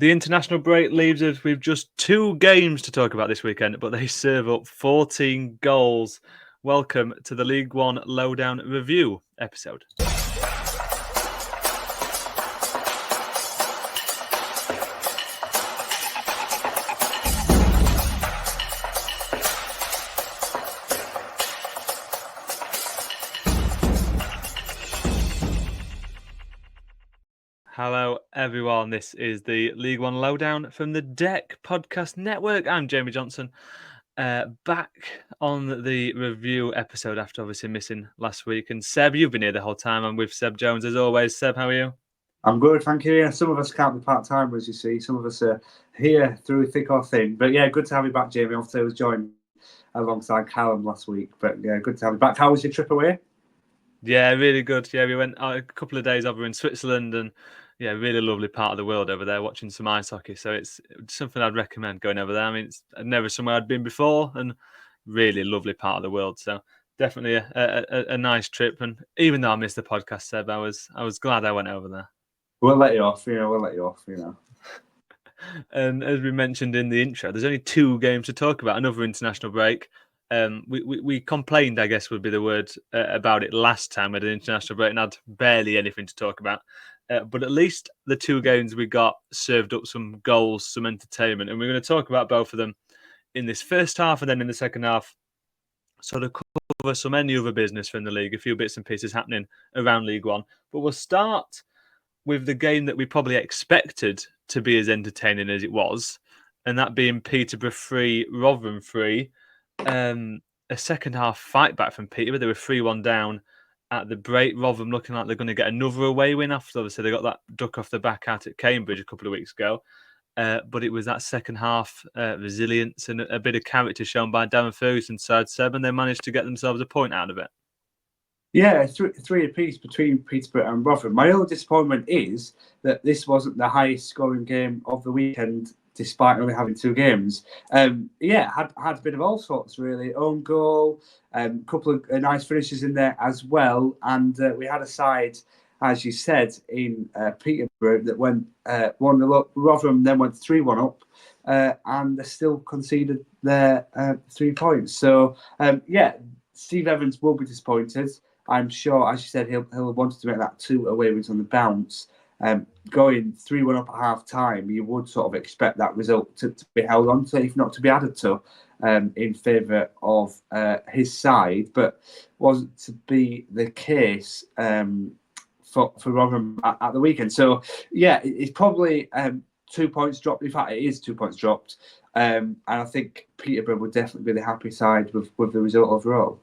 The international break leaves us with just 2 games to talk about this weekend, but they serve up 14 goals. Welcome to the League One Lowdown Review episode. Hello, everyone. This is the League One Lowdown from the Deck Podcast Network. I'm Jamie Johnson, back on the review episode after obviously missing last week. And Seb, you've been here the whole time. I'm with Seb Jones as always. Seb, how are you? I'm good, thank you. Yeah, some of us can't be part-timers, you see. Some of us are here through thick or thin. But yeah, good to have you back, Jamie. Obviously, I was joined alongside Callum last week. But yeah, good to have you back. How was your trip away? Yeah, really good. Yeah, we went a couple of days over in Switzerland and yeah, really lovely part of the world over there, watching some ice hockey. So it's something I'd recommend going over there. I mean, it's never somewhere I'd been before and really lovely part of the world. So definitely a nice trip. And even though I missed the podcast, Seb, I was glad I went over there. We'll let you off, you know. And as we mentioned in the intro, there's only 2 games to talk about. Another international break. We complained, I guess would be the word, about it last time at an international break and had barely anything to talk about. But at least the 2 games we got served up some goals, some entertainment. And we're going to talk about both of them in this first half and then in the second half. Sort of cover some any other business from the league, a few bits and pieces happening around League One. But we'll start with the game that we probably expected to be as entertaining as it was, and that being Peterborough 3, Rotherham 3. A second half fight back from Peterborough. They were 3-1 down at the break. Rotherham looking like they're going to get another away win after obviously they got that duck off the back out at Cambridge a couple of weeks ago. But it was that second half resilience and a bit of character shown by Darren Ferguson's side, Seb, and they managed to get themselves a point out of it. Yeah, three apiece between Peterborough and Rotherham. My only disappointment is that this wasn't the highest scoring game of the weekend, despite only having 2 games. Had a bit of all sorts, really. Own goal, couple of nice finishes in there as well. And we had a side, as you said, in Peterborough that went 1-0 up. Rotherham then went 3-1 up. And they still conceded their 3 points. So, Steve Evans will be disappointed. I'm sure, as you said, he'll have wanted to make that 2 away wins on the bounce. Going 3-1 up at half time, you would sort of expect that result to be held on to, if not to be added to, in favour of his side. But wasn't to be the case for Rotherham at the weekend. So, yeah, it's probably 2 points dropped. In fact, it is 2 points dropped. And I think Peterborough would definitely be the happy side with the result overall.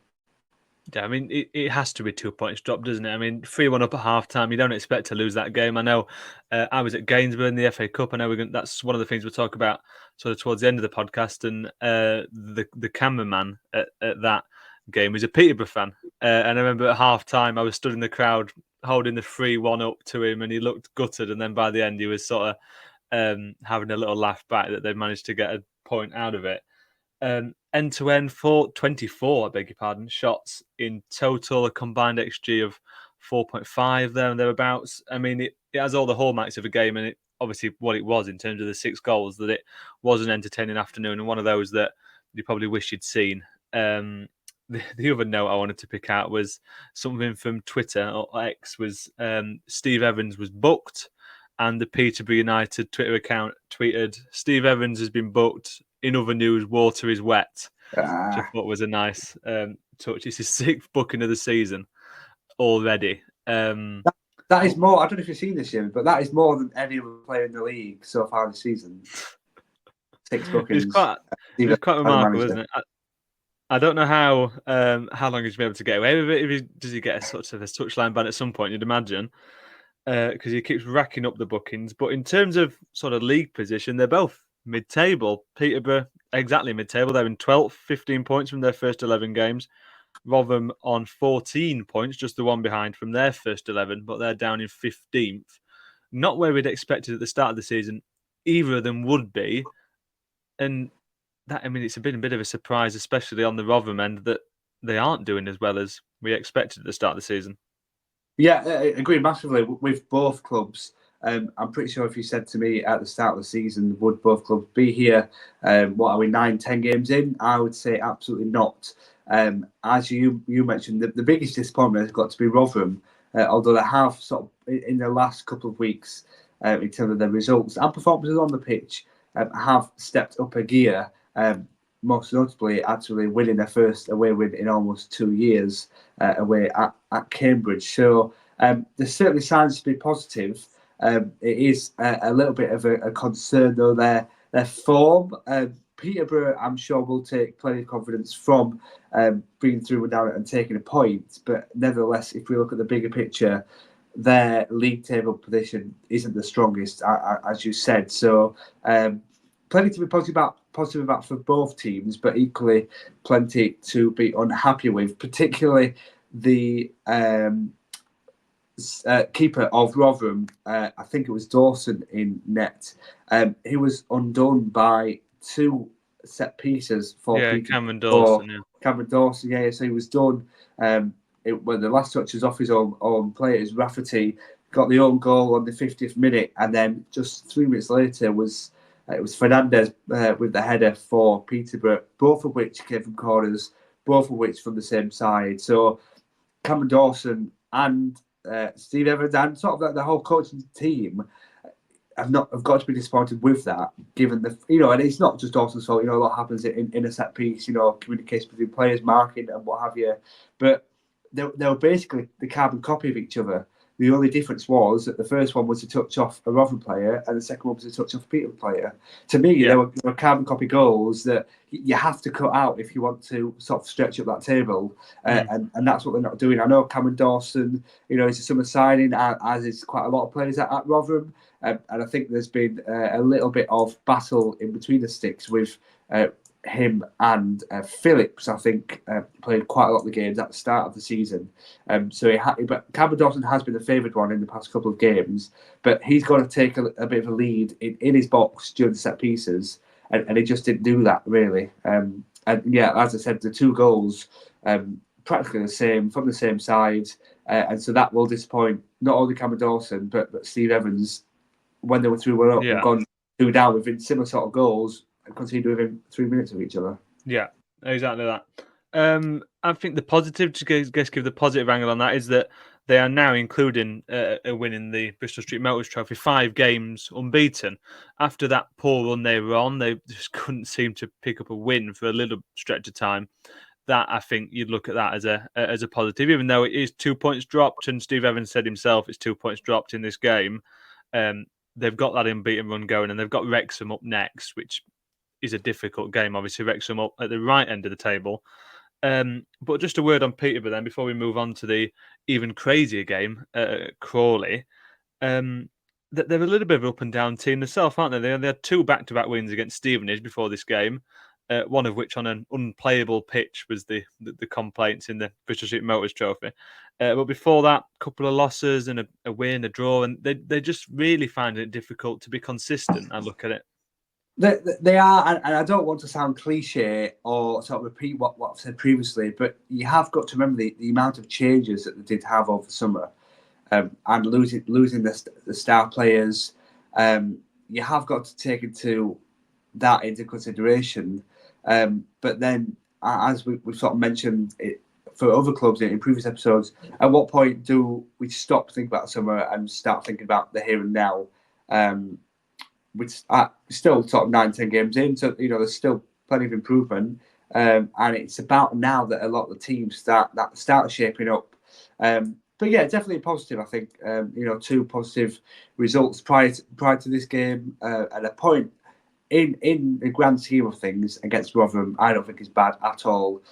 Yeah, I mean, it has to be 2 points dropped, doesn't it? I mean, 3-1 up at half-time, you don't expect to lose that game. I know I was at Gainsborough in the FA Cup. I know that's one of the things we'll talk about sort of towards the end of the podcast. And the cameraman at that game was a Peterborough fan. And I remember at half-time, I was stood in the crowd holding the 3-1 up to him, and he looked gutted. And then by the end, he was sort of having a little laugh back that they'd managed to get a point out of it. End-to-end for 24, I beg your pardon, shots in total, a combined XG of 4.5 there and thereabouts. I mean, it has all the hallmarks of a game, and it obviously what it was in terms of the 6 goals, that it was an entertaining afternoon and one of those that you probably wish you'd seen. The other note I wanted to pick out was something from Twitter, or X, was Steve Evans was booked, and the Peterborough United Twitter account tweeted, "Steve Evans has been booked. In other news, water is wet," which I thought was a nice touch. It's his 6th booking of the season already. That is more. I don't know if you've seen this, Jim, but that is more than any other player in the league so far this season. 6 bookings. It's quite remarkable, isn't it? I don't know how long he's been able to get away with it. Does he get a sort of a touchline ban at some point? You'd imagine, because he keeps racking up the bookings. But in terms of sort of league position, they're both mid-table. Peterborough exactly mid-table. They're in 12th, 15 points from their first 11 games. Rotherham on 14 points, just the one behind from their first 11, but they're down in 15th. Not where we'd expected at the start of the season either of them would be. And that, I mean, it's been a bit of a surprise, especially on the Rotherham end, that they aren't doing as well as we expected at the start of the season. Yeah, I agree massively with both clubs. I'm pretty sure if you said to me at the start of the season, would both clubs be here? What are we, 9, 10 games in? I would say absolutely not. As you mentioned, the biggest disappointment has got to be Rotherham, although they have sort of in the last couple of weeks, in terms of their results and performances on the pitch, have stepped up a gear. Most notably, actually winning their first away win in almost 2 years away at Cambridge. So there's certainly signs to be positive. It is a little bit of a concern, though, their form. Peterborough, I'm sure, will take plenty of confidence from being through and down and taking a point. But nevertheless, if we look at the bigger picture, their league table position isn't the strongest, as you said. So plenty to be positive about for both teams, but equally plenty to be unhappy with, particularly the keeper of Rotherham. I think it was Dawson in net. He was undone by 2 set pieces for Cameron Dawson. Cameron Dawson, yeah. So he was done. When the last touch was off his own players, Rafferty got the own goal on the 50th minute, and then just 3 minutes later it was Fernandez with the header for Peterborough, both of which came from corners, both of which from the same side. So Cameron Dawson and Steve Evans and sort of the whole coaching team have got to be disappointed with that, given and it's not just Dawson's fault. A lot happens in a set piece. Communication between players, marking and what have you. But they were basically the carbon copy of each other. The only difference was that the first one was a touch off a Rotherham player and the second one was a touch off a Peterborough player. To me, they were carbon copy goals that you have to cut out if you want to sort of stretch up that table. And that's what they're not doing. I know Cameron Dawson, is a summer signing, as is quite a lot of players at Rotherham. And I think there's been a little bit of battle in between the sticks with him and Phillips. I think played quite a lot of the games at the start of the season. But Cameron Dawson has been the favoured one in the past couple of games. But he's got to take a bit of a lead in his box during the set pieces, and he just didn't do that really. And as I said, the 2 goals practically the same from the same side, and so that will disappoint not only Cameron Dawson but Steve Evans when they were 3-1 up and gone 2 down within similar sort of goals. And continue within 3 minutes of each other. Yeah, exactly that. I think the positive, to give the positive angle on that, is that they are now including a win in the Bristol Street Motors Trophy, 5 games unbeaten. After that poor run they were on, they just couldn't seem to pick up a win for a little stretch of time. That, I think you'd look at that as a positive, even though it is 2 points dropped, and Steve Evans said himself it's 2 points dropped in this game. They've got that unbeaten run going, and they've got Wrexham up next, which is a difficult game. Obviously, Wrexham up at the right end of the table. But just a word on Peterborough then, before we move on to the even crazier game, Crawley. They're a little bit of an up and down team themselves, aren't they? They had 2 back-to-back wins against Stevenage before this game, one of which on an unplayable pitch was the complaints in the Bristol Street Motors Trophy. But before that, a couple of losses and a win, a draw, and they just really find it difficult to be consistent. I look at it. They are, and I don't want to sound cliche or sort of repeat what I've said previously, but you have got to remember the amount of changes that they did have over the summer, and losing the star players. You have got to take into consideration. But then, as we've sort of mentioned it for other clubs in previous episodes, at what point do we stop thinking about summer and start thinking about the here and now? Which are still sort of 9-10 games in, so there's still plenty of improvement, and it's about now that a lot of the teams start shaping up. But yeah, definitely positive. I think 2 positive results prior to this game, at a point in the grand scheme of things against Rotherham, I don't think is bad at all.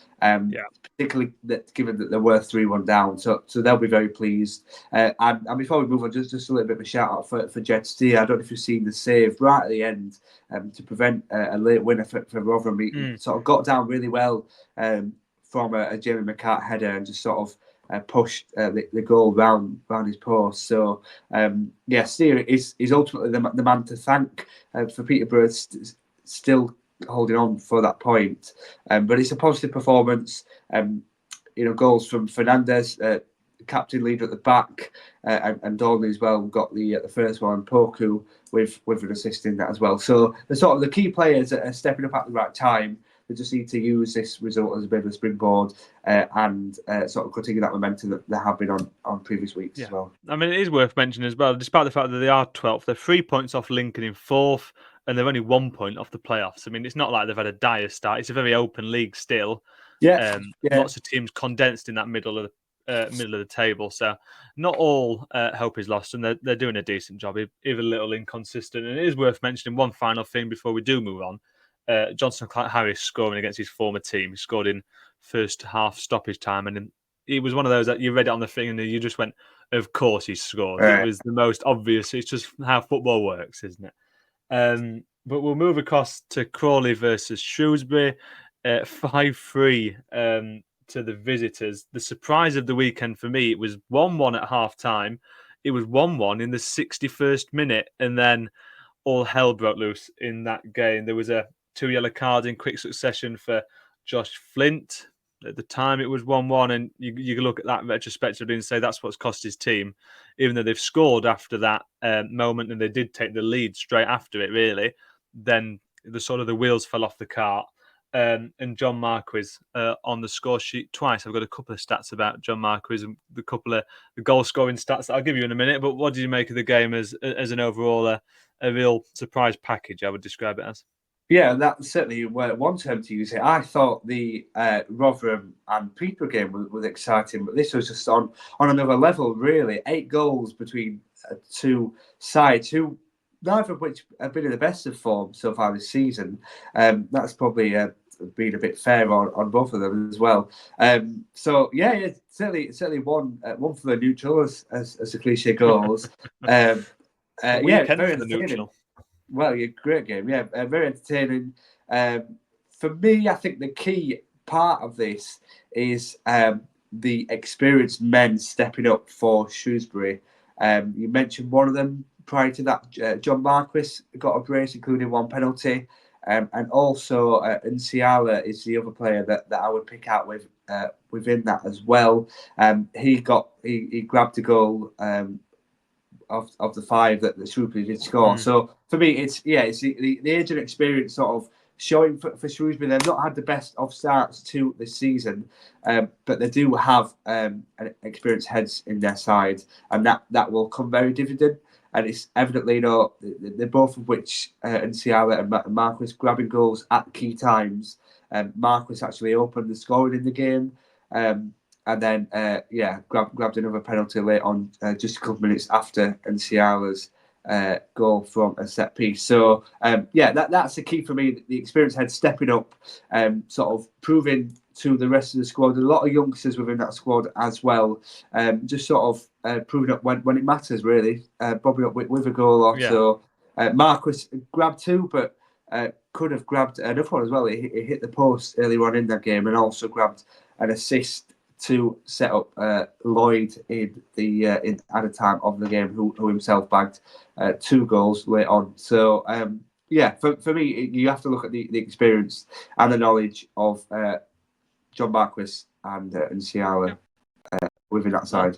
Particularly given that they were 3-1 down, so they'll be very pleased. And before we move on, just a little bit of a shout out for Jed Steer. I don't know if you've seen the save right at the end to prevent a late winner for Rotherham. He sort of got down really well from a Jamie McCart header and just sort of pushed the goal round his post. So Steer is ultimately the man to thank for Peterborough still holding on for that point. But it's a positive performance. Goals from Fernandez, captain leader at the back, and Donnelly as well got the first one. Poku with an assist in that as well. So the sort of the key players that are stepping up at the right time. They just need to use this result as a bit of a springboard and sort of continue that momentum that they have been on previous weeks as well. I mean, it is worth mentioning as well, despite the fact that they are 12th, they're 3 points off Lincoln in 4th, and they're only 1 point off the playoffs. I mean, it's not like they've had a dire start. It's a very open league still. Lots of teams condensed in that middle of the table. So not all hope is lost, and they're doing a decent job, even a little inconsistent. And it is worth mentioning one final thing before we do move on. Johnson Clark-Harris scoring against his former team. He scored in first half stoppage time, and it was one of those that you read it on the thing and you just went, of course he scored. It was the most obvious. It's just how football works, isn't it? But we'll move across to Crawley versus Shrewsbury, 5-3 to the visitors. The surprise of the weekend for me, it was 1-1 at half-time. It was 1-1 in the 61st minute, and then all hell broke loose in that game. There was 2 yellow cards in quick succession for Josh Flint. At the time, it was 1-1, and you can look at that retrospectively and say that's what's cost his team, even though they've scored after that moment, and they did take the lead straight after it, really. Then the wheels fell off the cart. And John Marquis on the score sheet twice. I've got a couple of stats about John Marquis and the couple of the goal-scoring stats that I'll give you in a minute, but what did you make of the game as an overall a real surprise package, I would describe it as? Yeah, that's certainly one term to use it. I thought the Rotherham and Peterborough game was exciting, but this was just on another level, really. 8 goals between 2 sides, who neither of which have been in the best of form so far this season. That's probably been a bit fair on both of them as well. Certainly one for the neutral, as the cliche goes. Very for the neutral. Well, great game. Yeah, very entertaining. For me, I think the key part of this is the experienced men stepping up for Shrewsbury. You mentioned one of them prior to that. John Marquis got a brace, including 1 penalty. And also, Nsiala is the other player that I would pick out within that as well. He grabbed a goal of the 5 that Shrewsbury did score. So for me, it's the age and experience sort of showing for Shrewsbury. They've not had the best of starts to this season, but they do have experienced heads in their side, and that will come very dividend. And it's evidently, they're both of which, Nsiala and Marquis, grabbing goals at key times. Marquis actually opened the scoring in the game. And then, grabbed another penalty late on, just a couple of minutes after Nsiala's goal from a set piece. So, that's the key for me. The experienced head stepping up, sort of proving to the rest of the squad. A lot of youngsters within that squad as well. Just sort of proving up when it matters, really. Bobbing up with a goal or so. Marquis grabbed 2, but could have grabbed another one as well. He hit the post earlier on in that game and also grabbed an assist to set up Lloyd in the at a time of the game, who himself bagged 2 goals late on. So for me, you have to look at the experience and the knowledge of John Marquis and Nsiala within that side.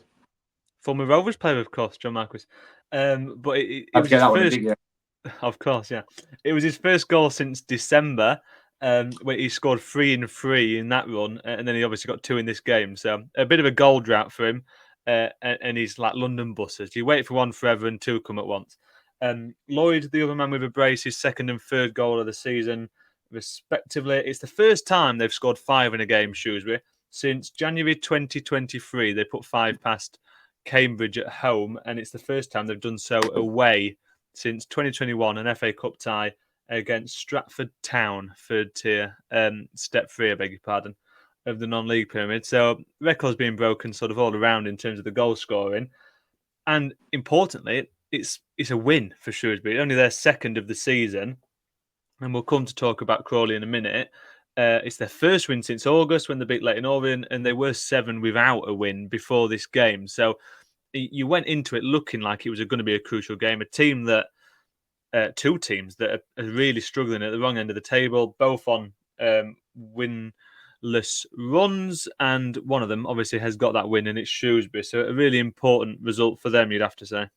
Former Rovers player, of course, John Marquis. But it was his first. Of course, yeah. It was his first goal since December. Where he scored 3 in 3 in that run, and then he obviously got 2 in this game. So a bit of a goal drought for him, and he's like London buses. You wait for one forever and 2 come at once. Lloyd, the other man with a brace, his 2nd and 3rd goal of the season, respectively. It's the first time they've scored 5 in a game, Shrewsbury, since January 2023. They put 5 past Cambridge at home, and it's the first time they've done so away since 2021, an FA Cup tie against Stratford Town, 3rd tier, step 3, I beg your pardon, of the non-league pyramid. So records being broken sort of all around in terms of the goal scoring. And importantly, it's a win for Shrewsbury. Only their 2nd of the season. And we'll come to talk about Crawley in a minute. It's their first win since August when they beat Leyton Orient, and they were 7 without a win before this game. So you went into it looking like it was going to be a crucial game. A team that 2 teams that are really struggling at the wrong end of the table, both on win runs, and one of them obviously has got that win, and it's Shrewsbury. So a really important result for them, you'd have to say.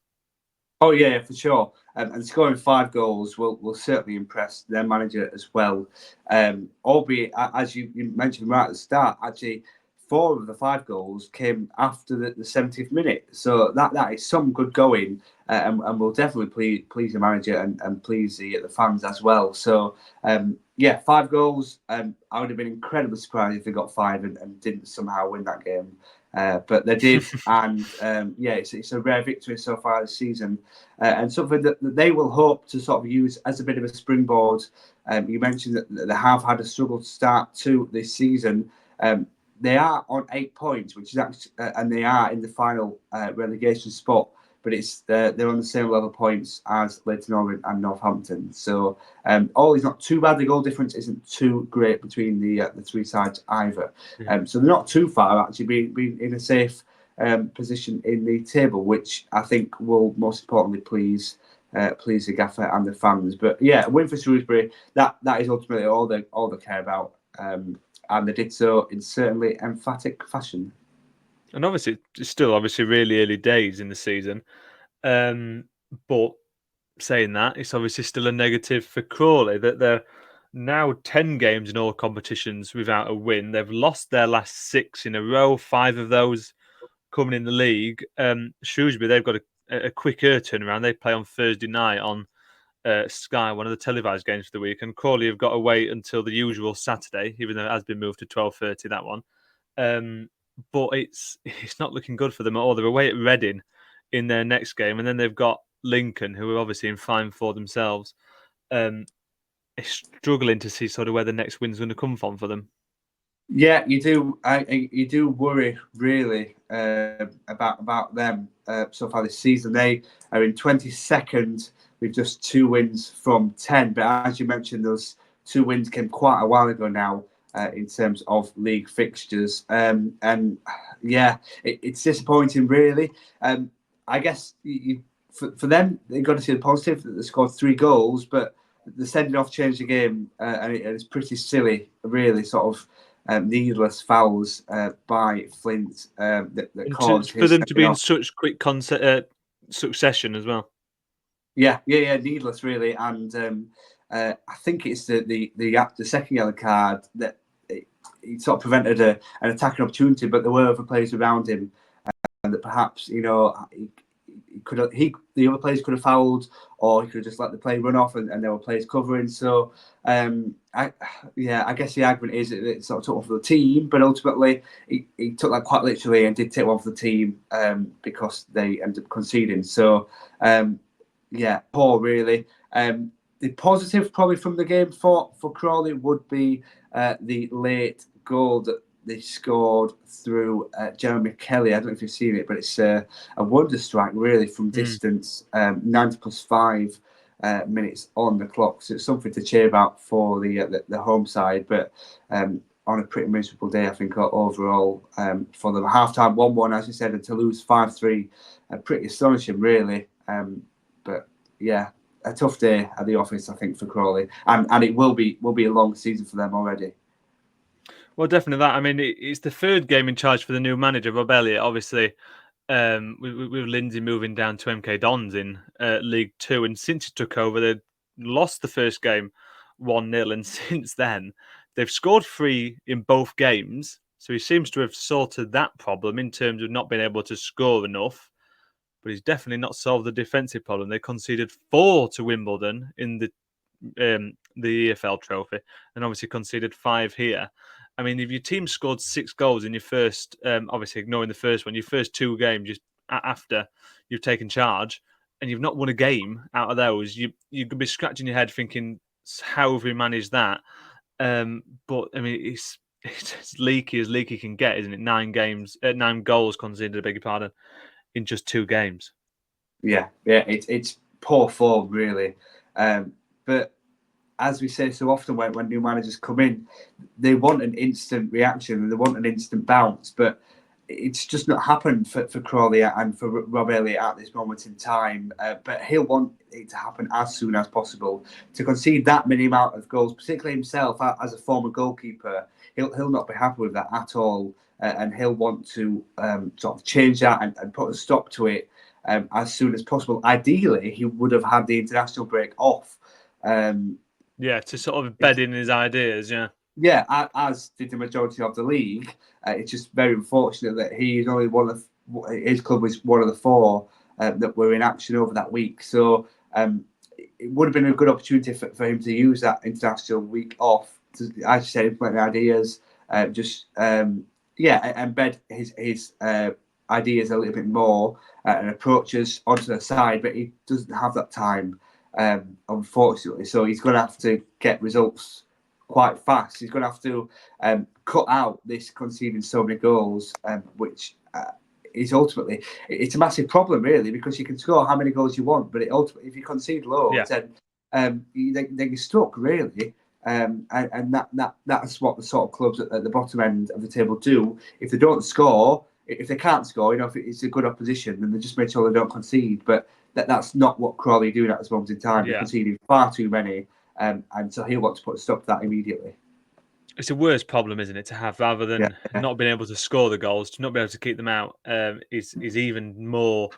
Oh yeah, for sure. And scoring 5 goals will certainly impress their manager as well. Albeit, as you mentioned right at the start, actually 4 of the 5 goals came after the 70th minute. So that is some good going, and will definitely please the manager and please the fans as well. So 5 goals. I would have been incredibly surprised if they got 5 and didn't somehow win that game. But they did, and it's a rare victory so far this season, and something that they will hope to sort of use as a bit of a springboard. You mentioned that they have had a struggle to start to this season. They are on 8 points, which is actually, and they are in the final relegation spot. But they're on the same level of points as Leyton Orient and Northampton. So all is not too bad. The goal difference isn't too great between the 3 sides either. Yeah. So they're not too far actually being in a safe position in the table, which I think will most importantly please the gaffer and the fans. But yeah, a win for Shrewsbury. That is ultimately all they care about, and they did so in certainly emphatic fashion. And obviously, it's still obviously really early days in the season. But saying that, it's obviously still a negative for Crawley that they're now 10 games in all competitions without a win. They've lost their last 6 in a row, 5 of those coming in the league. Shrewsbury, they've got a quicker turnaround. They play on Thursday night on Sky, one of the televised games for the week. And Crawley have got to wait until the usual Saturday, even though it has been moved to 12:30, that one. But it's not looking good for them at all. They're away at Reading in their next game, and then they've got Lincoln, who are obviously in fine for themselves. It's struggling to see sort of where the next win's going to come from for them. Yeah, you do. You do worry really about them so far this season. They are in 22nd with just 2 wins from 10. But as you mentioned, those 2 wins came quite a while ago now. In terms of league fixtures, and yeah, it's disappointing, really. I guess for them, they've got to see the positive that they scored 3 goals, but the sending off changed the game, and it's pretty silly, really, sort of needless fouls by Flint that caused for them to be in off. such quick succession as well. Yeah, needless, really, and I think it's the second yellow card that he sort of prevented an attacking opportunity, but there were other players around him, and that perhaps the other players could have fouled, or he could have just let the play run off, and there were players covering. So I guess the argument is that it sort of took one for the team, but ultimately he took that quite literally and did take one for the team because they ended up conceding. So poor really. The positive probably from the game for Crawley would be the late goal that they scored through Jeremy Kelly. I don't know if you've seen it, but it's a wonder strike really from distance, 90 plus 5 minutes on the clock. So it's something to cheer about for the home side, but on a pretty miserable day, I think, overall for them. Half-time 1-1, as you said, and to lose 5-3, pretty astonishing really. But yeah, a tough day at the office, I think, for Crawley, and it will be a long season for them already. Well, definitely that. I mean, it's the 3rd game in charge for the new manager, Rob Elliott. Obviously, with Lindsay moving down to MK Dons in League 2, and since he took over, they lost the first game 1-0, and since then they've scored 3 in both games. So he seems to have sorted that problem in terms of not being able to score enough. But he's definitely not solved the defensive problem. They conceded 4 to Wimbledon in the EFL trophy, and obviously conceded 5 here. I mean, if your team scored 6 goals in your first, obviously ignoring the first one, your first 2 games just after you've taken charge, and you've not won a game out of those, you could be scratching your head thinking, how have we managed that? But I mean, it's as leaky can get, isn't it? 9 goals conceded, I beg your pardon, in just 2 games. Yeah, it's poor form really, but as we say so often when new managers come in, they want an instant reaction and they want an instant bounce. But it's just not happened for Crawley and for Rob Elliott at this moment in time. But he'll want it to happen as soon as possible. To concede that many amount of goals, particularly himself as a former goalkeeper, he'll not be happy with that at all. And he'll want to sort of change that and put a stop to it as soon as possible. Ideally, he would have had the international break off. To sort of bed in his ideas, Yeah, as did the majority of the league. It's just very unfortunate that he is only his club was one of the four that were in action over that week. So it would have been a good opportunity for him to use that international week off to, as you said, implement ideas, embed his ideas a little bit more and approaches onto the side, but he doesn't have that time, unfortunately. So he's going to have to get results quite fast. He's going to have to cut out this conceding so many goals, which is ultimately it's a massive problem, really, because you can score how many goals you want, but if you concede loads, then you're stuck, really. And that's what the sort of clubs at the bottom end of the table do. If they don't score, if they can't score, if it's a good opposition, then they just make sure they don't concede. But that's not what Crawley are doing at this moment in time. They're conceding far too many. And so he'll want to put a stop to that immediately. It's a worse problem, isn't it, to have rather than not being able to score the goals, to not be able to keep them out is even more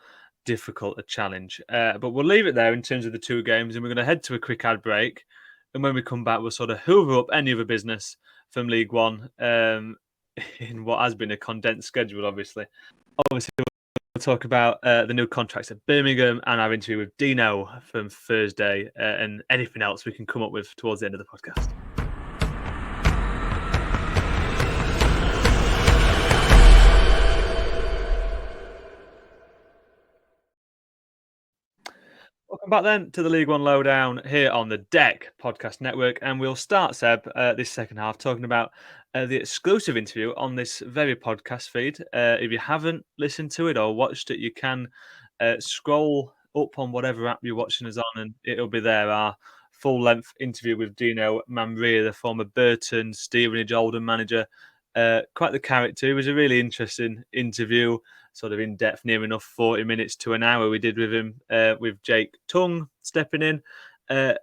difficult a challenge. But we'll leave it there in terms of the two games, and we're going to head to a quick ad break. And when we come back, we'll sort of hoover up any other business from League One in what has been a condensed schedule, obviously. Obviously, we'll talk about the new contracts at Birmingham and our interview with Dino from Thursday and anything else we can come up with towards the end of the podcast. Welcome back then to the League One Lowdown here on the Deck Podcast Network, and we'll start, Seb, this second half talking about the exclusive interview on this very podcast feed. If you haven't listened to it or watched it, you can scroll up on whatever app you're watching us on, and it'll be there. Our full-length interview with Dino Maamria, the former Burton Stevenage Oldham manager. Quite the character. It was a really interesting interview, sort of in depth, near enough 40 minutes to an hour we did with him, with Jake Tongue stepping in.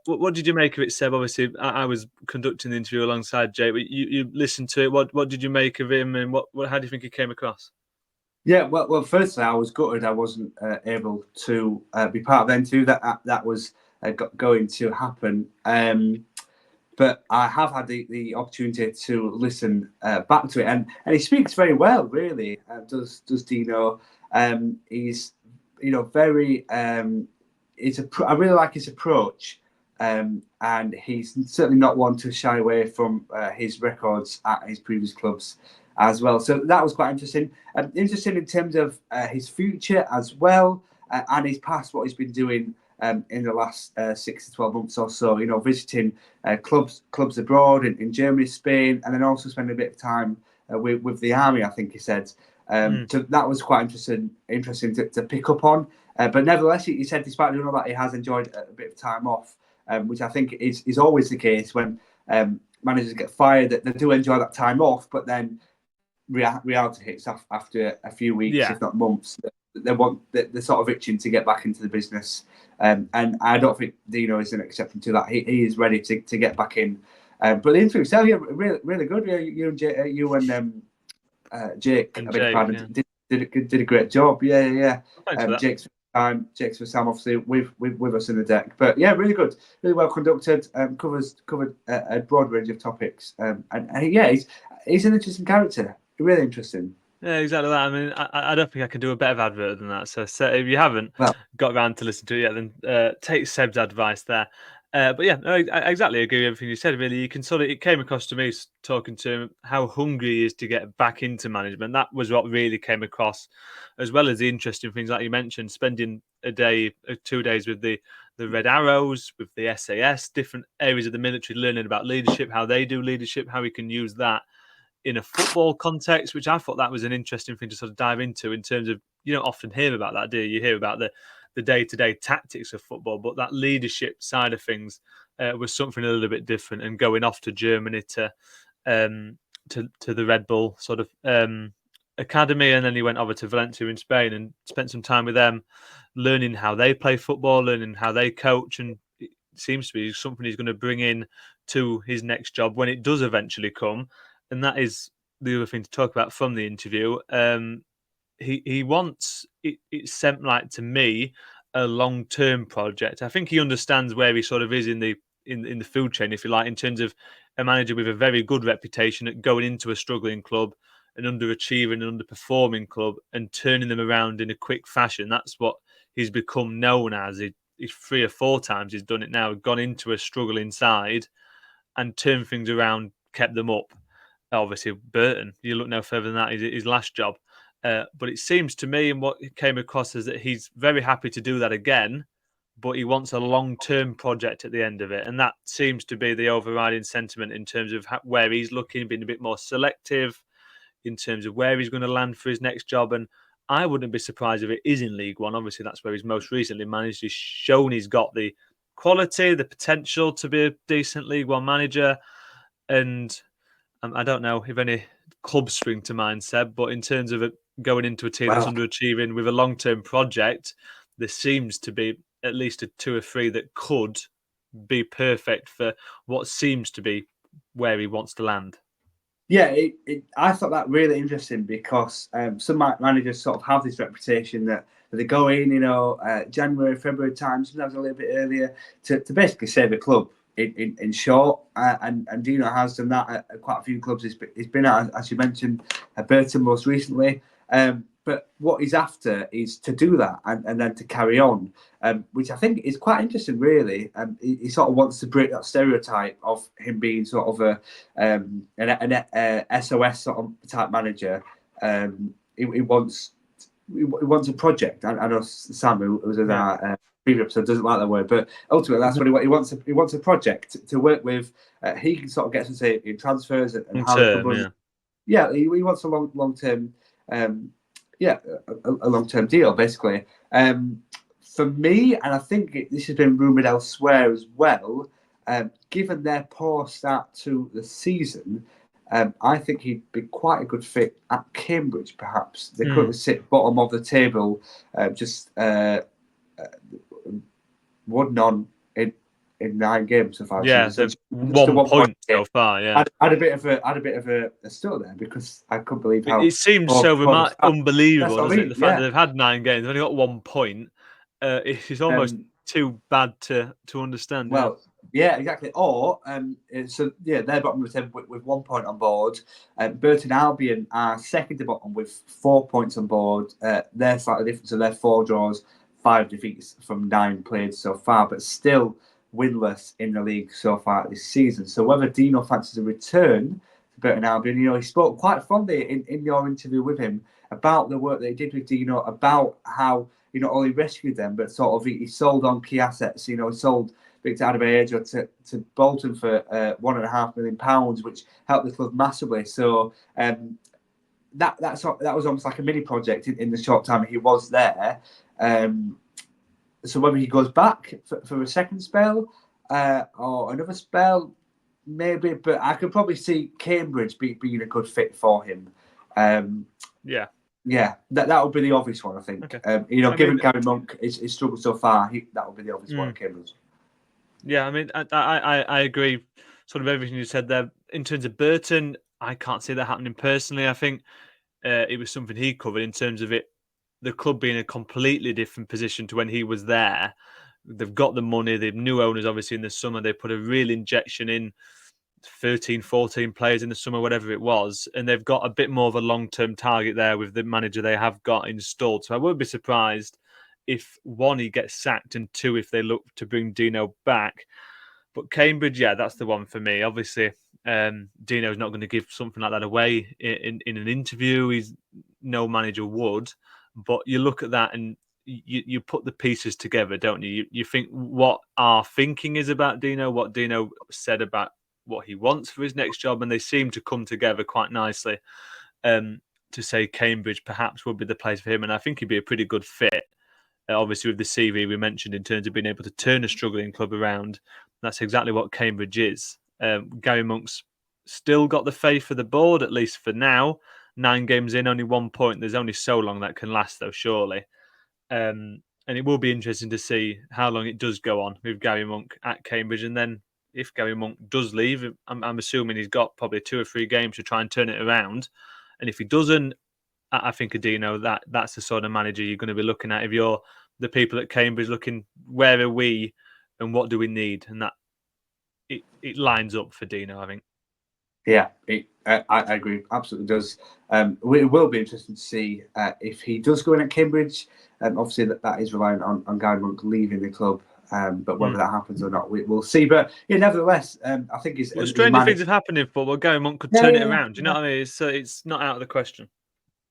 What did you make of it, Seb? Obviously, I was conducting the interview alongside Jake, but you listened to it. What did you make of him, and how do you think he came across? Yeah, well, firstly, I was gutted I wasn't able to be part of the interview. That was going to happen. But I have had the opportunity to listen back to it, and he speaks very well, really. Does Dino? He's very. I really like his approach, and he's certainly not one to shy away from his records at his previous clubs as well. So that was quite interesting. Interesting in terms of his future as well, and his past, what he's been doing in the last 6 to 12 months or so, visiting clubs abroad in Germany, Spain, and then also spending a bit of time with the army, I think he said. So that was quite interesting to pick up on. But nevertheless, he said despite doing all that, he has enjoyed a bit of time off, which I think is always the case when managers get fired, that they do enjoy that time off, but then reality hits after a few weeks, if not months. They want the sort of itching to get back into the business. And I don't think Dino is an exception to that. He is ready to get back in. But the interview itself, really, really good. You and Jake, and I beg your pardon, Jake, did a great job. Yeah. Thanks for that. Jake's for Sam, obviously with us in the deck. But yeah, really good, really well conducted. Covered a broad range of topics. And he's an interesting character. Really interesting. Yeah, exactly that. I mean, I don't think I can do a better advert than that. So if you haven't got around to listen to it yet, then take Seb's advice there. But yeah, no, I exactly agree with everything you said. Really, you can it came across to me talking to him how hungry he is to get back into management. That was what really came across, as well as the interesting things like you mentioned, spending a day, 2 days with the Red Arrows, with the SAS, different areas of the military, learning about leadership, how they do leadership, how we can use that in a football context, which I thought that was an interesting thing to sort of dive into in terms of, you don't often hear about that, do you? You hear about the day-to-day tactics of football, but that leadership side of things was something a little bit different, and going off to Germany to the Red Bull sort of academy, and then he went over to Valencia in Spain and spent some time with them, learning how they play football, learning how they coach, and it seems to be something he's going to bring in to his next job when it does eventually come. And that is the other thing to talk about from the interview. He wants it seemed like to me a long-term project. I think he understands where he sort of is in the food chain, if you like, in terms of a manager with a very good reputation at going into a struggling club, an underachieving and underperforming club, and turning them around in a quick fashion. That's what he's become known as. He's 3 or 4 times he's done it now, gone into a struggling side and turned things around, kept them up. Obviously, Burton, you look no further than that, his last job. But it seems to me, and what came across, is that he's very happy to do that again, but he wants a long-term project at the end of it. And that seems to be the overriding sentiment in terms of where he's looking, being a bit more selective in terms of where he's going to land for his next job. And I wouldn't be surprised if it is in League One. Obviously, that's where he's most recently managed. He's shown he's got the quality, the potential to be a decent League One manager. And I don't know if any clubs spring to mind, Seb, but in terms of going into a team that's underachieving with a long-term project, there seems to be at least 2 or 3 that could be perfect for what seems to be where he wants to land. Yeah, I thought that really interesting because some managers sort of have this reputation that they go in, January, February time, sometimes a little bit earlier, to basically save the club in short. And Dino has done that at quite a few clubs. He's been at, as you mentioned, at Burton most recently. But what he's after is to do that and then to carry on, which I think is quite interesting, really. He sort of wants to break that stereotype of him being sort of an SOS sort of type manager. He wants a project. I know Sam, who was in our previous episode, doesn't like that word, but ultimately that's what he wants. He wants a project to work with. He can sort of get some say in transfers and how he can run. Yeah, he wants a long term. A long-term deal, basically. For me, and I think this has been rumoured elsewhere as well, given their poor start to the season, I think he'd be quite a good fit at Cambridge, perhaps. They currently sit bottom of the table, just 1 on in 9 games so far. Yeah, so 1 point so far. Yeah, I had a bit of a stir there because I couldn't believe how it seems so unbelievable, doesn't it? The fact that they've had 9 games, they've only got 1 point. It's almost too bad to understand. Well, yeah, exactly. Or they're bottom of the table with 1 point on board. Burton Albion are second to bottom with 4 points on board. They're slightly different, so they're 4 draws, 5 defeats from 9 played so far, but still winless in the league so far this season. So whether Dino fancies a return to Burton Albion, he spoke quite fondly in your interview with him about the work that he did with Dino, about how not only rescued them, but sort of he sold on key assets. He sold Victor Adebayo to Bolton for £1.5 million, which helped the club massively. So that was almost like a mini project in the short time he was there. So whether he goes back for a second spell or another spell, maybe, but I could probably see Cambridge being a good fit for him. Yeah, that would be the obvious one, I think. Okay. Given Gary Monk his struggled so far, that would be the obvious one, Cambridge. Yeah, I mean, I agree sort of everything you said there. In terms of Burton, I can't see that happening personally. I think it was something he covered in terms of the club being in a completely different position to when he was there. They've got the money, they've new owners, obviously, in the summer. They put a real injection in 13, 14 players in the summer, whatever it was, and they've got a bit more of a long-term target there with the manager they have got installed. So I wouldn't be surprised if 1, he gets sacked, and 2, if they look to bring Dino back. But Cambridge, yeah, that's the one for me. Obviously, Dino's not going to give something like that away in an interview. No manager would. But you look at that and you put the pieces together, don't you? You think what our thinking is about Dino, what Dino said about what he wants for his next job, and they seem to come together quite nicely to say Cambridge perhaps would be the place for him. And I think he'd be a pretty good fit, obviously, with the CV we mentioned in terms of being able to turn a struggling club around. That's exactly what Cambridge is. Gary Monk's still got the faith of the board, at least for now. 9 games in, only 1 point. There's only so long that can last, though, surely. And it will be interesting to see how long it does go on with Gary Monk at Cambridge. And then if Gary Monk does leave, I'm assuming he's got probably 2 or 3 games to try and turn it around. And if he doesn't, I think Dino, that's the sort of manager you're going to be looking at if you're the people at Cambridge looking, where are we and what do we need? And that it lines up for Dino, I think. Yeah, I agree. Absolutely does. It will be interesting to see if he does go in at Cambridge. Obviously, that is reliant on Gary Monk leaving the club. But whether that happens or not, we'll see. But yeah, nevertheless, I think it's stranger things have happened in football. Gary Monk could turn it around. You know what I mean? It's not out of the question.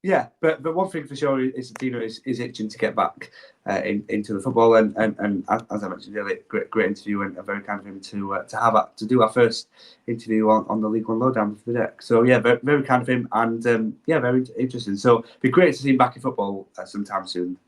Yeah, but one thing for sure is Dino is itching to get back into the football, and as I mentioned earlier, great interview, and very kind of him to do our first interview on the League One Lowdown for the deck. So yeah, very, very kind of him, and very interesting. So it'd be great to see him back in football sometime soon.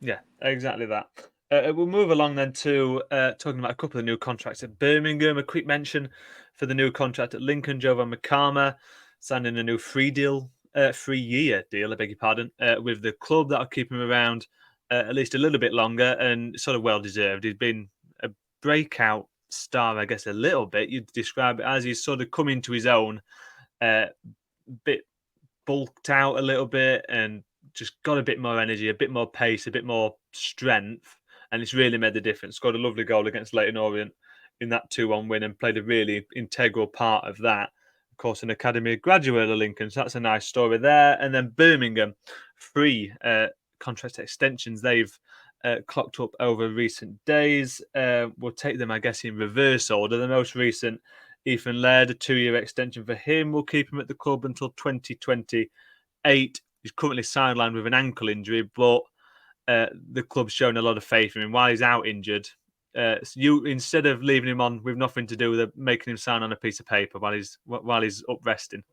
Yeah, exactly that. We'll move along then to talking about a couple of new contracts at Birmingham. A quick mention for the new contract at Lincoln, Jovan Makama signing a new 3-year deal, I beg your pardon, with the club that'll keep him around at least a little bit longer, and sort of well deserved. He's been a breakout star, I guess, a little bit. You'd describe it as he's sort of come into his own, bit bulked out a little bit, and just got a bit more energy, a bit more pace, a bit more strength, and it's really made the difference. Scored a lovely goal against Leyton Orient in that 2-1 win and played a really integral part of that. Of course, an academy graduate at Lincoln, so that's a nice story there. And then Birmingham, 3 contract extensions they've clocked up over recent days. We'll take them, I guess, in reverse order. The most recent, Ethan Laird, a 2-year extension for him. We'll keep him at the club until 2028. He's currently sidelined with an ankle injury, but the club's shown a lot of faith in him while he's out injured. You, instead of leaving him on with nothing to do with it, making him sign on a piece of paper while he's up resting.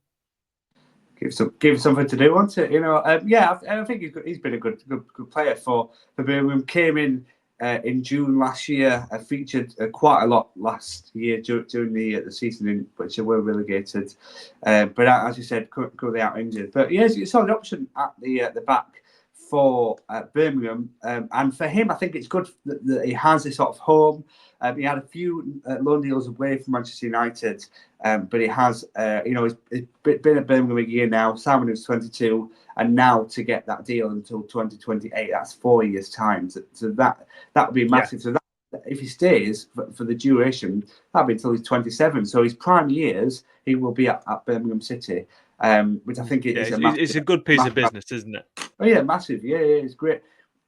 Give something to do, won't it? I think he's been a good player for Birmingham. Came in June last year, featured quite a lot last year during the season in which they were relegated. But as you said, currently out injured. But yeah, it's an option at the back for Birmingham, and for him, I think it's good that he has this sort of home. He had a few loan deals away from Manchester United, but he has, he's been at Birmingham a year now. Simon is 22, and now to get that deal until 2028, that's 4 years' time. So that would be massive. Yeah. So if he stays for the duration, that'll be until he's 27. So his prime years, he will be at Birmingham City, which I think it's a good piece of business, isn't it? Oh yeah, massive. Yeah, it's great.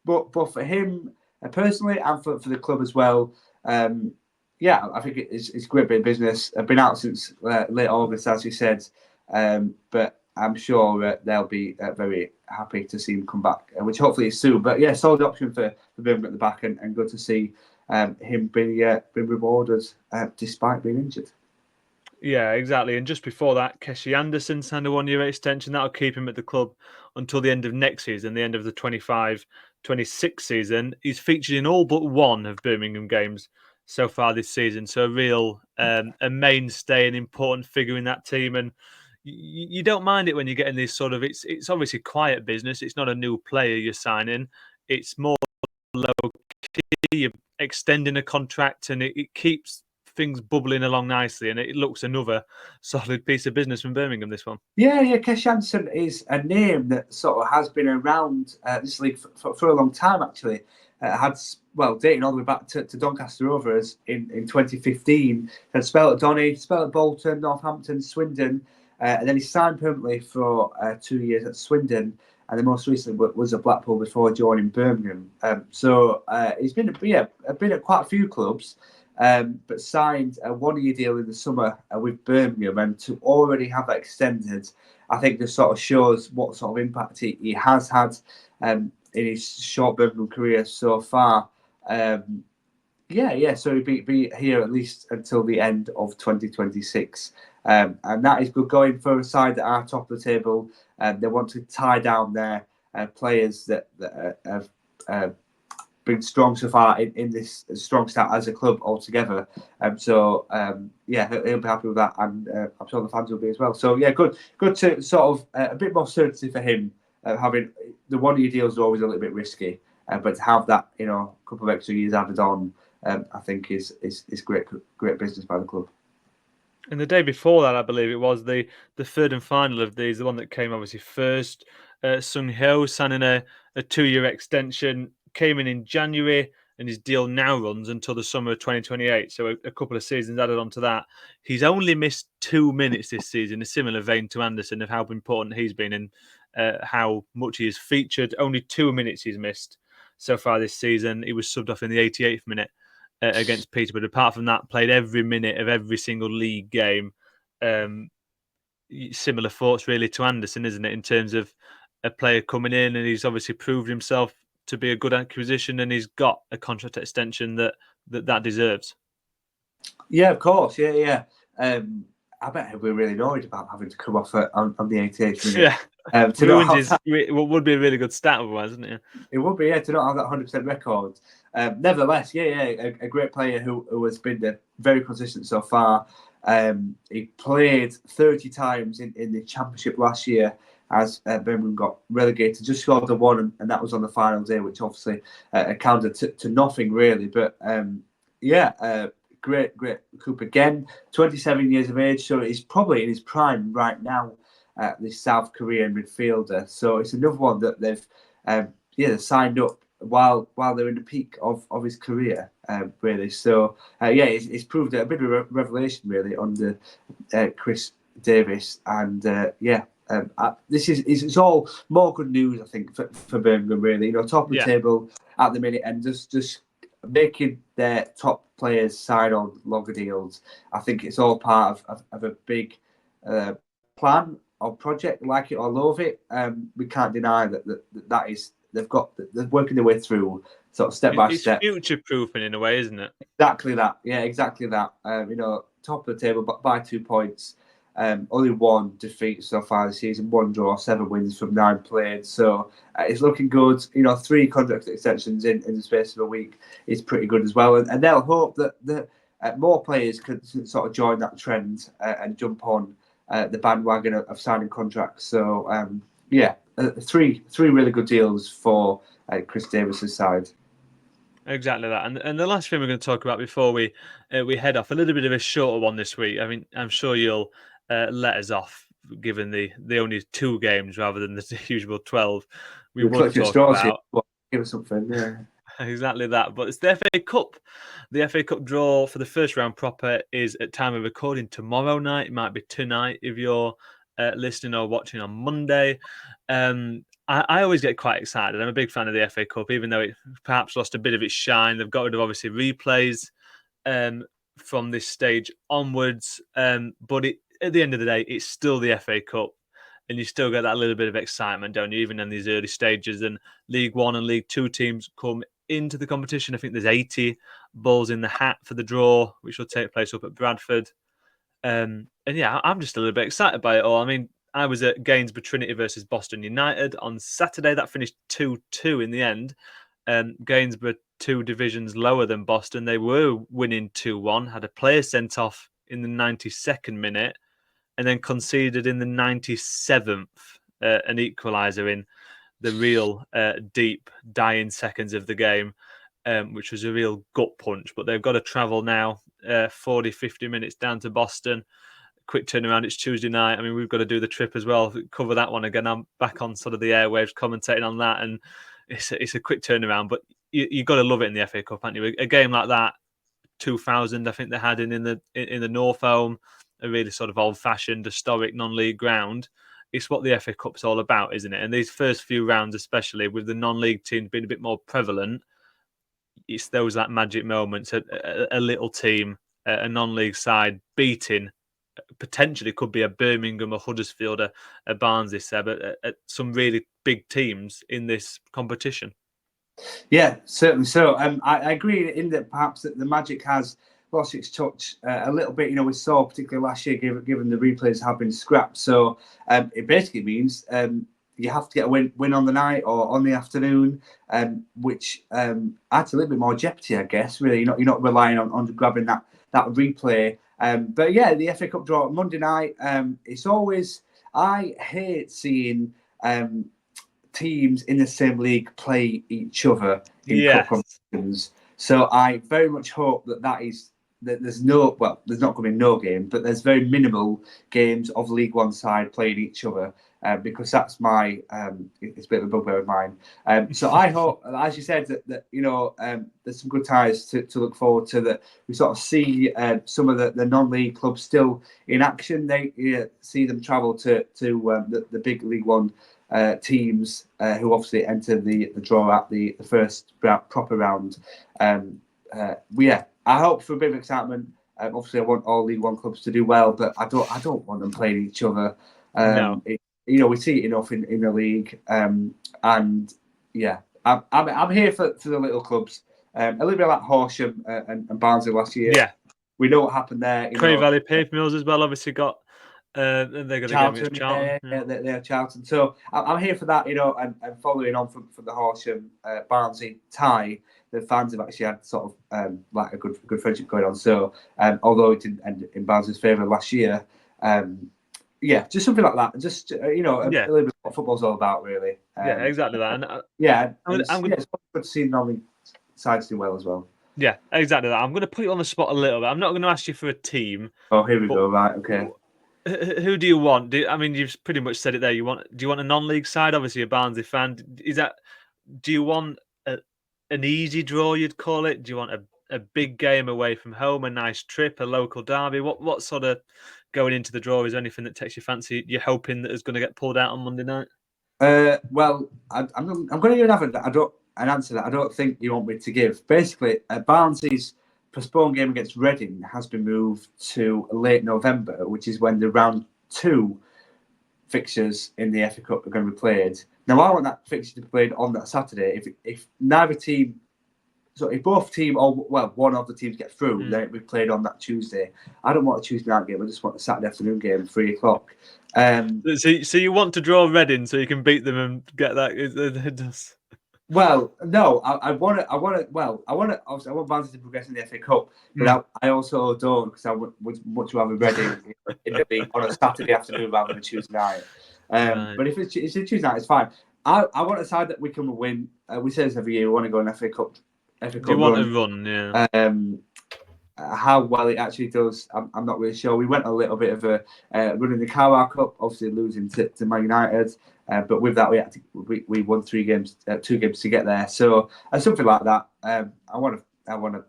But for him personally, and for the club as well, I think it's a great bit of business. I've been out since late August, as you said, but I'm sure they'll be very happy to see him come back, which hopefully is soon. But yeah, solid option for Birmingham at the back, and good to see him being rewarded despite being injured. Yeah, exactly. And just before that, Keshi Anderson signed a 1-year extension. That'll keep him at the club until the end of next season, the end of the 25-26 season. He's featured in all but one of Birmingham games so far this season. So a real a mainstay, an important figure in that team. And you don't mind it when you're getting this sort of, it's obviously quiet business. It's not a new player you're signing. It's more low-key. You're extending a contract, and it keeps things bubbling along nicely, and it looks another solid piece of business from Birmingham, this one. Yeah, Kesh Hansen is a name that sort of has been around this league for a long time, actually. Dating all the way back to Doncaster Rovers in 2015. Had spelled at Donny, spelled at Bolton, Northampton, Swindon, and then he signed permanently for 2 years at Swindon, and the most recent was at Blackpool before joining Birmingham. So he's been at quite a few clubs. But signed a 1-year deal in the summer with Birmingham, and to already have that extended, I think this sort of shows what sort of impact he has had in his short Birmingham career so far. So he'll be here at least until the end of 2026. And that is good going for a side that are top of the table. They want to tie down their players that have been strong so far in this strong start as a club altogether. He'll be happy with that, and I'm sure the fans will be as well. So yeah, good to sort of a bit more certainty for him. Having the 1 year deals are always a little bit risky, but to have that couple of extra years added on, I think is great business by the club. And the day before that, I believe it was the third and final of these, the one that came obviously first. Sung Ho signing a 2-year extension, came in January, and his deal now runs until the summer of 2028. So a couple of seasons added on to that. He's only missed 2 minutes this season, a similar vein to Anderson of how important he's been and how much he has featured. Only 2 minutes he's missed so far this season. He was subbed off in the 88th minute against Peterborough. Apart from that, played every minute of every single league game. Similar thoughts really to Anderson, isn't it, in terms of a player coming in, and he's obviously proved himself to be a good acquisition, and he's got a contract extension that deserves. Yeah, of course. Yeah. I bet he'll be really annoyed about having to come off on the 88th minute. Yeah. Would be a really good stat otherwise, isn't it? It would be, yeah, to not have that 100% record. Nevertheless, a great player who has been very consistent so far. He played 30 times in the Championship last year as Birmingham got relegated. Just scored the one, and that was on the final day, which obviously accounted to nothing really. But great coup again. 27 years of age, so he's probably in his prime right now. This South Korean midfielder. So it's another one that they've signed up while they're in the peak of his career, really. So it's proved a bit of a revelation really under Chris Davis, and it's all more good news I think for Birmingham really. Top of the table at the minute, and just making their top players sign on longer deals. I think it's all part of a big plan or project, like it or love it. We can't deny that is they're working their way through sort of step by step. It's future proofing in a way, isn't it? Exactly that. Yeah, exactly that. Top of the table by 2 points. Only 1 defeat so far this season, 1 draw, 7 wins from 9 played. So it's looking good. 3 contract extensions in the space of a week is pretty good as well. And they'll hope that more players can sort of join that trend and jump on the bandwagon of signing contracts. So 3 really good deals for Chris Davis's side. Exactly that. And the last thing we're going to talk about before we head off, a little bit of a shorter one this week. I mean, I'm sure you'll let us off, given the only 2 games rather than the usual 12. We want to talk about. Give us something, yeah. Exactly that. But it's the FA Cup. The FA Cup draw for the first round proper is at time of recording tomorrow night. It might be tonight if you're listening or watching on Monday. I always get quite excited. I'm a big fan of the FA Cup, even though it perhaps lost a bit of its shine. They've got rid of obviously replays from this stage onwards. But at the end of the day, it's still the FA Cup. And you still get that little bit of excitement, don't you, even in these early stages. And League One and League Two teams come into the competition. I think there's 80 balls in the hat for the draw, which will take place up at Bradford. I'm just a little bit excited by it all. I mean, I was at Gainsborough Trinity versus Boston United on Saturday. That finished 2-2 in the end. Gainsborough 2 divisions lower than Boston. They were winning 2-1, had a player sent off in the 92nd minute, and then conceded in the 97th an equaliser in the real deep dying seconds of the game, which was a real gut punch. But they've got to travel now 40, 50 minutes down to Boston. Quick turnaround, it's Tuesday night. I mean, we've got to do the trip as well, cover that one again. I'm back on sort of the airwaves commentating on that, and it's a quick turnaround. But you've got to love it in the FA Cup, haven't you? A game like that, 2000, I think they had in the North Home, a really sort of old-fashioned, historic non-league ground. It's what the FA Cup's all about, isn't it? And these first few rounds, especially with the non-league teams being a bit more prevalent, it's those like magic moments. A little team, a non-league side beating potentially could be a Birmingham, a Huddersfield, a Barnsley, but some really big teams in this competition. Yeah, certainly so. I agree in that perhaps that the magic has lost its touch a little bit. We saw particularly last year, given the replays have been scrapped. So it basically means you have to get a win on the night or on the afternoon, which adds a little bit more jeopardy, I guess. Really, you're not relying on grabbing that replay. But yeah, the FA Cup draw Monday night. It's always, I hate seeing teams in the same league play each other in cup competitions. So I very much hope that there's not going to be no game, but there's very minimal games of League One side playing each other, because that's it's a bit of a bugbear of mine. So I hope, as you said, that there's some good ties to look forward to, that we sort of see some of the non-league clubs still in action. They see them travel to the big League One teams who obviously enter the draw at the first proper round. I hope for a bit of excitement. Obviously, I want all League One clubs to do well, but I don't want them playing each other. No. We see it enough in the league, and yeah, I'm here for the little clubs. A little bit like Horsham and Barnsley last year. Yeah, we know what happened there. Cray Valley Paper Mills as well. Obviously got. They're going to go against Charlton. They're Charlton. So I'm here for that, and following on from the Horsham Barnsley tie, the fans have actually had sort of like a good friendship going on. So although it didn't end in Barnsley's favour last year, just something like that. Just a little bit what football's all about, really. Yeah, exactly that. And it's good to see non-league sides do well as well. Yeah, exactly that. I'm going to put you on the spot a little bit. I'm not going to ask you for a team. Oh, here we go. Right, okay. Who do you want? You've pretty much said it there. Do you want a non-league side? Obviously, a Barnsley fan. Do you want an easy draw, you'd call it? Do you want a big game away from home, a nice trip, a local derby? What sort of going into the draw? Is there anything that takes your fancy? You're hoping that is going to get pulled out on Monday night? Well, I'm going to give an answer that I don't think you want me to give. Basically, Barnsley's postponed game against Reading has been moved to late November, which is when the round 2 fixtures in the FA Cup are going to be played. Now, I want that fixture to be played on that Saturday. If neither team, so if both team or one of the teams get through, then it'll be played on that Tuesday. I don't want a Tuesday night game. I just want a Saturday afternoon game, 3:00. So you want to draw Reading so you can beat them and get that? Well, no, I want Barnsley to progress in the FA Cup, but I also don't, because I would much rather Reading in the league on a Saturday afternoon rather than a Tuesday night. But if it's a Tuesday night, it's fine. I want a side that we can win. We say this every year. We want to go on FA Cup. You want to run, yeah. How well it actually does, I'm not really sure. We went a little bit of a run in the Carabao Cup, obviously losing to Man United. But with that, we won 2 games to get there. So something like that. I want a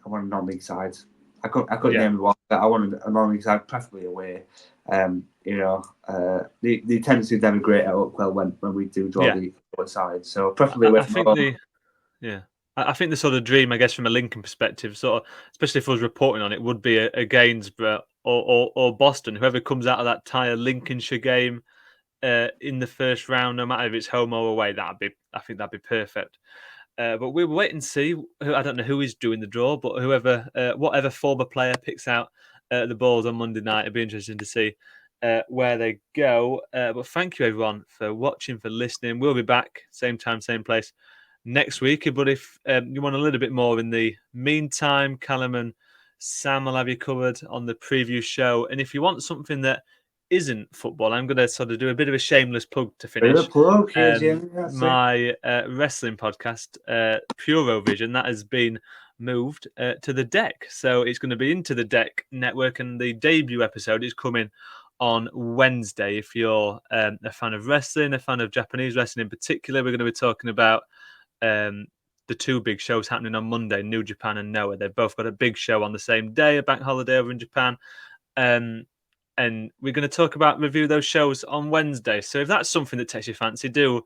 non-league side. I couldn't name one, but I want a non-league side, preferably away. The attendance is never great at Oakwell when we do draw the other side. So preferably away from home. I think the sort of dream, I guess, from a Lincoln perspective, sort of, especially if I was reporting on it, would be a Gainsborough or Boston. Whoever comes out of that tie, Lincolnshire game in the first round, no matter if it's home or away, I think that'd be perfect. But we'll wait and see. I don't know who is doing the draw, but whatever former player picks out the balls on Monday night, it'd be interesting to see where they go. But thank you, everyone, for watching, for listening. We'll be back, same time, same place, next week. But if you want a little bit more in the meantime, Callum and Sam will have you covered on the preview show. And if you want something that isn't football, I'm going to sort of do a bit of a shameless plug to finish. My wrestling podcast, Purovision, that has been moved to the Deck. So it's going to be into the Deck network, and the debut episode is coming on Wednesday. If you're a fan of wrestling, a fan of Japanese wrestling in particular, we're going to be talking about the 2 big shows happening on Monday, New Japan and Noah. They've both got a big show on the same day, a bank holiday over in Japan. And we're going to review those shows on Wednesday. So if that's something that takes your fancy, do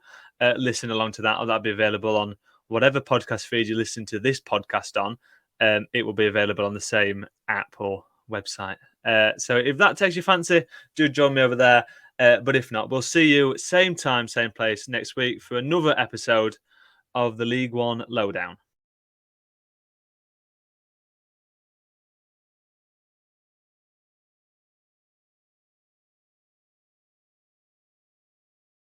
listen along to that, or that'll be available on whatever podcast feed you listen to this podcast on. It will be available on the same app or website. So if that takes your fancy, do join me over there. But if not, we'll see you same time, same place next week for another episode of the League One Lowdown.